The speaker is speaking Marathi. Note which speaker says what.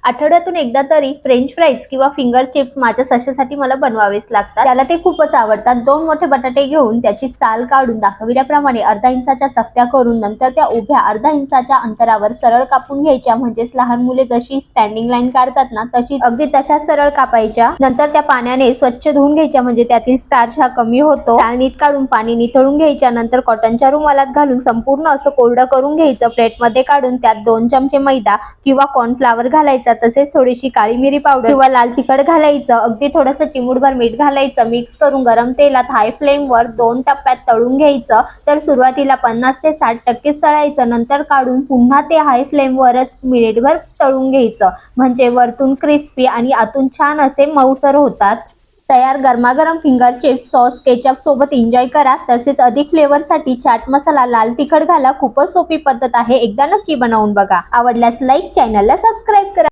Speaker 1: आठवड्यातून एकदा तरी फ्रेंच फ्राईज किंवा फिंगर चिप्स माझ्या सशासाठी मला बनवावेच लागतात। त्याला ते खूपच आवडतात। 2 मोठे बटाटे घेऊन त्याची साल काढून दाखविल्याप्रमाणे अर्धा इंचाच्या चकत्या करून नंतर त्या उभ्या अर्धा इंचाच्या अंतरावर सरळ कापून घ्यायच्या। म्हणजेच लहान मुले जशी स्टँडिंग लाईन काढतात ना तशी अगदी तशाच सरळ कापायच्या। नंतर त्या पाण्याने स्वच्छ धुवून घ्यायच्या म्हणजे त्यातील स्टार्च हा कमी होतो। चाळणीत काढून पाणी निथळून घ्यायच्या। नंतर कॉटनच्या रुमालात घालून संपूर्ण असं कोरडं करून घ्यायचं। प्लेटमध्ये काढून त्यात 2 चमचे मैदा किंवा कॉर्नफ्लॉवर घालायचा, तसेच थोडीशी काळी मिरी पावडर किंवा लाल तिखट घालायचं, अगदी थोडंसं चिमूटभर मीठ घालायचं। मिक्स करून गरम तेलात हाय फ्लेमवर 2 टप्प्यात तळून घ्यायचं। तर सुरुवातीला 50 ते 60% तळायचं, नंतर काढून पुन्हा ते हाय फ्लेमवरच मिनिटभर तळून घ्यायचं। म्हणजे वरतून क्रिस्पी आणि आतून छान असे मऊसर होतात। तयार गरमागरम फिंगर चिप्स सॉस केचप सोबत एन्जॉय करा। तसेच अधिक फ्लेवरसाठी चाट मसाला, लाल तिखट घाला। खूपच सोपी पद्धत आहे, एकदा नक्की बनवून बघा। आवडल्यास लाईक, चॅनलला सबस्क्राईब करा।